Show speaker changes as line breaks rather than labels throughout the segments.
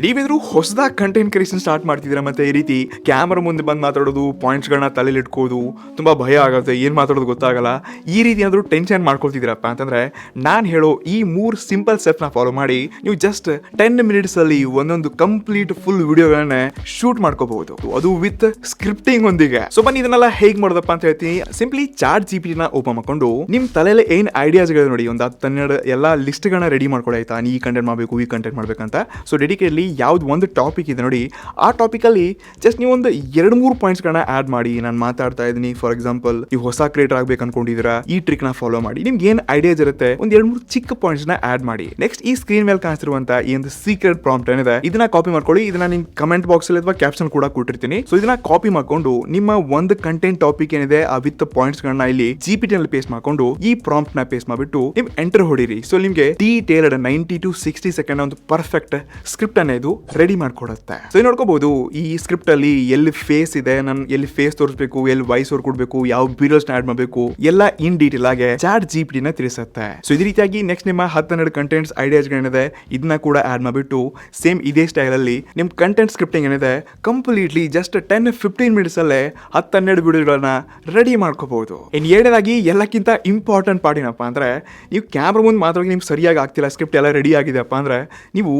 ನೀವೇನಾದ್ರು ಹೊಸದಾಗಿ content creation start ಮಾಡ್ತಿದ್ದೀರಾ ಮತ್ತೆ ಈ ರೀತಿ ಕ್ಯಾಮರಾ ಮುಂದೆ ಬಂದು ಮಾತಾಡೋದು, ಪಾಯಿಂಟ್ಸ್ಗಳನ್ನ ತಲೆಯಲ್ಲಿ ಇಟ್ಕೋದು ತುಂಬಾ ಭಯ ಆಗುತ್ತೆ, ಏನು ಮಾತಾಡೋದು ಗೊತ್ತಾಗಲ್ಲ, ಈ ರೀತಿ ಏನಾದರೂ ಟೆನ್ಷನ್ ಮಾಡ್ಕೊಳ್ತಿದ್ದೀರಪ್ಪ ಅಂತಂದ್ರೆ ನಾನು ಹೇಳೋ ಈ 3 ಸಿಂಪಲ್ ಸ್ಟೆಪ್ನ ಫಾಲೋ ಮಾಡಿ ನೀವು ಜಸ್ಟ್ 10 ಮಿನಿಟ್ಸಲ್ಲಿ ಒಂದೊಂದು ಕಂಪ್ಲೀಟ್ ಫುಲ್ ವಿಡಿಯೋಗಳನ್ನ ಶೂಟ್ ಮಾಡ್ಕೋಬಹುದು, ಅದು ವಿತ್ ಸ್ಕ್ರಿಪ್ಟಿಂಗ್ ಒಂದಿಗೆ. ಸೊ ಬನ್ನಿ ಇದನ್ನೆಲ್ಲ ಹೇಗೆ ಮಾಡೋದಪ್ಪ ಅಂತ ಹೇಳ್ತೀನಿ. ಸಿಂಪ್ಲಿ ಚಾಟ್ ಜಿಪಿಟಿನ ಓಪನ್ ಮಾಡ್ಕೊಂಡು ನಿಮ್ಮ ತಲೆಯಲ್ಲಿ ಏನು ಐಡಿಯಾಸ್ಗಳು ನೋಡಿ, ಒಂದು 10-12 ಎಲ್ಲ ಲಿಸ್ಟ್ಗಳನ್ನ ರೆಡಿ ಮಾಡ್ಕೊಳ್ಳಿ ಆಯ್ತಾ. ಈ ಕಂಟೆಂಟ್ ಮಾಡಬೇಕು, ಈ ಕಂಟೆಂಟ್ ಮಾಡ್ಬೇಕಂತ. ಸೊ ಡೆಡಿಕೇಟ್ಲಿ ಯಾವ್ದು ಒಂದು ಟಾಪಿಕ್ ಇದೆ ನೋಡಿ, ಆ ಟಾಪಿಕಲ್ಲಿ ಜಸ್ಟ್ ನೀವು ಒಂದು 2-3 ಪಾಯಿಂಟ್ಸ್ಗಳನ್ನ ಆ್ಯಡ್ ಮಾಡಿ. ನಾನು ಮಾತಾಡ್ತಾ ಇದ್ದೀನಿ, ಫಾರ್ ಎಕ್ಸಾಂಪಲ್ ನೀವು ಹೊಸ ಕ್ರಿಯೇಟರ್ ಆಗ್ಬೇಕು ಅನ್ಕೊಂಡಿದ್ದೀರಾ, ಈ ಟ್ರಿಕ್ನ ಫಾಲೋ ಮಾಡಿ. ನಿಮ್ಗೆ ಏನು ಐಡಿಯಾಸ್ ಇರುತ್ತೆ ಒಂದು 2-3 ಚಿಕ್ಕ ಪಾಯಿಂಟ್ಸ್ನ ಆ್ಯಡ್ ಮಾಡಿ. ನೆಕ್ಸ್ಟ್ ಈ ಸ್ಕ್ರೀನ್ ಮೇಲೆ ಕಾಣಿಸಿರುವಂತ ಈ ಒಂದು ಸೀಕ್ರೆಟ್ ಪ್ರಾಂಪ್ಟ್ ಏನಿದೆ ಇದನ್ನ ಕಾಪಿ ಮಾಡ್ಕೊಳ್ಳಿ. ಇದನ್ನ ನಿಮ್ ಕಮೆಂಟ್ ಬಾಕ್ಸ್ ಅಲ್ಲಿ ಅಥವಾ ಕ್ಯಾಪ್ಷನ್ ಕೂಡ ಕೊಟ್ಟಿರ್ತೀನಿ. ಸೊ ಇದನ್ನ ಕಾಪಿ ಮಾಡ್ಕೊಂಡು ನಿಮ್ಮ ಒಂದು ಕಂಟೆಂಟ್ ಟಾಪಿಕ್ ಏನಿದೆ ಆ ವಿತ್ ಪಾಯಿಂಟ್ಸ್ ಗಳನ್ನ ಇಲ್ಲಿ ಜಿಪಿಟಿ ನಲ್ಲಿ ಪೇಸ್ಟ್ ಮಾಡ್ಕೊಂಡು ಈ ಪ್ರಾಂಪ್ಟ್ ನ ಪೇಸ್ಟ್ ಮಾಡ್ಬಿಟ್ಟು ನಿಮ್ ಎಂಟರ್ ಹೊಡಿರಿ. ಸೊ ನಿಮ್ಗೆ ಡೀಟೇಲ್ಡ್ 90 to 60 ಸೆಕೆಂಡ್ ಒಂದು ಪರ್ಫೆಕ್ಟ್ ಸ್ಕ್ರಿಪ್ಟ್ ಅನ್ನ ಇದು ರೆಡಿ ಮಾಡ್ಕೊಡುತ್ತೆ. ಸೊ ನೋಡ್ಕೋಬಹುದು ಈ ಸ್ಕ್ರಿಪ್ಟ್ ಅಲ್ಲಿ ಎಲ್ಲಿ ಫೇಸ್ ಇದೆ, ನಾನು ಎಲ್ಲಿ ಫೇಸ್ ತೋರಿಸಬೇಕು, ಎಲ್ಲಿ ವಾಯ್ಸ್ ಓವರ್ ಕೊಡಬೇಕು, ಯಾವ ಬೀಡಿಯೋಸ್ ಆಡ್ ಮಾಡಬೇಕು, ಎಲ್ಲ ಇನ್ ಡೀಟೇಲ್ ಆಗಿ ಚಾಟ್ ಜಿಪಿಟಿ ನ ತಿಳಿಸುತ್ತೆ. ಸೊ ಇದೇ ರೀತಿಯಾಗಿ ನೆಕ್ಸ್ಟ್ ನಿಮ್ಮ 10-12 ಕಂಟೆಂಟ್ಸ್ ಐಡಿಯಾಸ್ ಏನಿದೆ ಇದನ್ನ ಕೂಡ ಆಡ್ ಮಾಡಿಬಿಟ್ಟು ಸೇಮ್ ಇದೇ ಸ್ಟೈಲ್ ಅಲ್ಲಿ ನಿಮ್ ಕಂಟೆಂಟ್ ಸ್ಕ್ರಿಪ್ಟಿಂಗ್ ಏನಿದೆ ಕಂಪ್ಲೀಟ್ಲಿ ಜಸ್ಟ್ 10-15 ಮಿನಿಟ್ಸ್ ಅಲ್ಲೇ 10-12 ವಿಡಿಯೋಗಳನ್ನ ರೆಡಿ ಮಾಡ್ಕೋಬಹುದು. ಇನ್ ಎರಡನೇದಾಗಿ ಎಲ್ಲಕ್ಕಿಂತ ಇಂಪಾರ್ಟೆಂಟ್ ಪಾರ್ಟ್ ಏನಪ್ಪಾ ಅಂದ್ರೆ, ನೀವು ಕ್ಯಾಮ್ರಾ ಮುಂದೆ ಮಾತಾಡೋಕೆ ನಿಮ್ಗೆ ಸರಿಯಾಗಿ ಆಗ್ತಿಲ್ಲ, ಸ್ಕ್ರಿಪ್ಟ್ ಎಲ್ಲ ರೆಡಿ ಆಗಿದೆಪ್ಪ ಅಂದ್ರೆ ನೀವು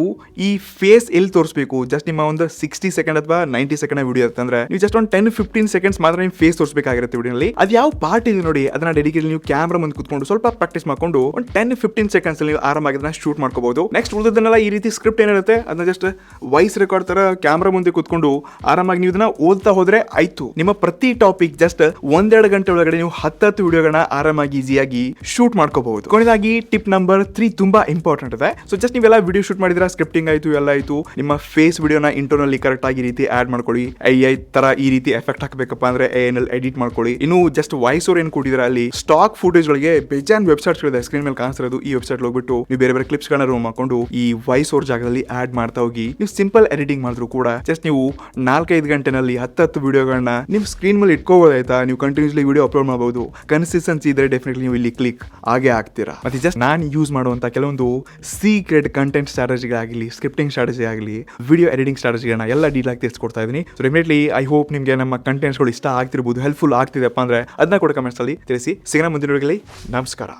ಈ ಫೇಸ್ ಎಲ್ಲಿ ತೋರಿಸಬೇಕು, ಜಸ್ಟ್ ನಿಮ್ಮ ಒಂದು 60 ಸೆಕೆಂಡ್ ಅಥವಾ 90 ಸೆಕೆಂಡ್ ವಿಡಿಯೋ ಇರುತ್ತೆ ಅಂದ್ರೆ ನೀವು ಜಸ್ಟ್ ಒಂದು 10-15 ಸೆಕೆಂಡ್ಸ್ ಮಾತ್ರ ನಿಮ್ಮ ಫೇಸ್ ತೋರಿಸಬೇಕಾಗಿರುತ್ತೆ ವಿಡಿಯೋನಲ್ಲಿ. ಅದು ಯಾವ ಪಾರ್ಟ್ ಇದೆ ನೋಡಿ ಅದನ್ನ ಡೆಡಿಕೇಟ್ ನೀವು ಕ್ಯಾಮ್ರಾ ಮುಂದೆ ಕುತ್ಕೊಂಡು ಸ್ವಲ್ಪ ಪ್ರಾಕ್ಟೀಸ್ ಮಾಡ್ಕೊಂಡು ಒಂದು 10-15 ಸೆಕೆಂಡ್ಸ್ ನೀವು ಆರಾಮಾಗಿ ಅದನ್ನ ಶೂಟ್ ಮಾಡ್ಕೋಬಹುದು. ನೆಕ್ಸ್ಟ್ ಉಳಿದನ್ನೆಲ್ಲ ಈ ರೀತಿ ಸ್ಕ್ರಿಪ್ಟ್ ಏನಿರುತ್ತೆ ಅದನ್ನ ಜಸ್ಟ್ ವಾಯ್ಸ್ ರೆಕಾರ್ಡ್ ತರ ಕ್ಯಾಮ್ರಾ ಮುಂದೆ ಕುತ್ಕೊಂಡು ಆರಾಮಾಗಿ ನೀವು ಇದನ್ನ ಓದ್ತಾ ಹೋದ್ರೆ ಆಯ್ತು. ನಿಮ್ಮ ಪ್ರತಿ ಟಾಪಿಕ್ ಜಸ್ಟ್ 1-2 ಗಂಟೆ ಒಳಗಡೆ ನೀವು 10 ವಿಡಿಯೋಗಳನ್ನ ಆರಾಮಾಗಿ ಈಸಿಯಾಗಿ ಶೂಟ್ ಮಾಡ್ಕೋಬಹುದು. ಕೊನೆಯದಾಗಿ ಟಿಪ್ ನಂಬರ್ 3 ತುಂಬಾ ಇಂಪಾರ್ಟೆಂಟ್ ಇದೆ. ಸೊ ಜಸ್ಟ್ ನೀವೆಲ್ಲ ವಿಡಿಯೋ ಶೂಟ್ ಮಾಡಿದ್ರೆ ಸ್ಕ್ರಿಪ್ಟಿಂಗ್ ಆಯ್ತು, ಎಲ್ಲ ಆಯ್ತು, ನಿಮ್ಮ ಫೇಸ್ ವಿಡಿಯೋನ ಇಂಟರ್ನಲ್ಲಿ ಕರೆಕ್ಟ್ ಆಗಿ ರೀತಿ ಆಡ್ ಮಾಡ್ಕೊಳ್ಳಿ. AI ತರ ಈ ರೀತಿ ಎಫೆಕ್ಟ್ ಹಾಕಬೇಕಪ್ಪ ಅಂದ್ರೆ AI ನಲ್ಲಿ ಎಡಿಟ್ ಮಾಡ್ಕೊಳ್ಳಿ. ಇನ್ನು ಜಸ್ಟ್ ವಾಯ್ಸ್ ಓವರ್ ಏನು ಕೊಟ್ಟಿದ್ರೆ ಅಲ್ಲಿ ಸ್ಟಾಕ್ ಫುಟೇಜ್ ಗಳಿಗೆ ಬೇಜಾನ್ ವೆಬ್ಸೈಟ್ಸ್ ಗಳಿದೆ ಸ್ಕ್ರೀನ್ ಮೇಲೆ ಕಾಣಿಸ್ತಿರೋದು. ಈ ವೆಬ್ಸೈಟ್ ಹೋಗ್ಬಿಟ್ಟು ನೀವು ಬೇರೆ ಬೇರೆ ಕ್ಲಿಪ್ಸ್ ಗಳನ್ನ ರೂಮ್ ಮಾಡ್ಕೊಂಡು ಈ ವಾಯ್ಸ್ ಓವರ್ ಜಾಗದಲ್ಲಿ ಆಡ್ ಮಾಡ್ತಾ ಹೋಗಿ ನೀವು ಸಿಂಪಲ್ ಎಡಿಟಿಂಗ್ ಮಾಡಿದ್ರು ಕೂಡ ಜಸ್ಟ್ ನೀವು 4-5 ಗಂಟೆನಲ್ಲಿ 10 ವಿಡಿಯೋಗಳನ್ನ ನಿಮ್ ಸ್ಕ್ರೀನ್ ಮೇಲೆ ಇಟ್ಕೋಬಹುದಾಯ್ತಾ. ನೀವು ಕಂಟಿನ್ಯೂಸ್ಲಿ ವಿಡಿಯೋ ಅಪ್ಲೋಡ್ ಮಾಡಬಹುದು. ಕನ್ಸಿಸ್ಟೆನ್ಸಿ ಇದ್ರೆ ಡೆಫಿನೆಟ್ಲಿ ನೀವು ಇಲ್ಲಿ ಕ್ಲಿಕ್ ಆಗೇ ಆಗ್ತೀರಾ. ಮತ್ತೆ ಜಸ್ಟ್ ನಾನು ಯೂಸ್ ಮಾಡುವಂತ ಕೆಲವೊಂದು ಸೀಕ್ರೆಟ್ ಕಂಟೆಂಟ್ ಸ್ಟ್ರಾಟಜಿ ಆಗಲಿ, ಸ್ಕ್ರಿಪ್ಟಿಂಗ್ ಸ್ಟ್ರಾಟಜಿ ಆಗಲಿ, ವಿಡಿಯೋ ಎಡಿಟಿಂಗ್ ಸ್ಟ್ರಾಟಜಿಗಳನ್ನ ಎಲ್ಲ ಡೀಟೇಲ್ ಆಗಿ ತಿಳಿಸ್ಕೊಡ್ತಾ ಇದೀನಿ. ಸೊ ಡೆಫಿನೆಟ್ಲಿ ಐ ಹೋಪ್ ನಿಮಗೆ ನಮ್ಮ ಕಂಟೆಂಟ್ಸ್ಗಳು ಇಷ್ಟ ಆಗ್ತಿರ್ಬೋದು, ಹೆಲ್ಪ್ಫುಲ್ ಆಗ್ತಿದೆಪ್ಪ ಅಂದ್ರೆ ಅದನ್ನ ಕೂಡ ಕಮೆಂಟ್ಸ್ ಅಲ್ಲಿ ತಿಳಿಸಿ. ಸಿಗೋಣ ಮುಂದಿನ ವಿಡಿಯೋಗಳಲ್ಲಿ. ನಮಸ್ಕಾರ.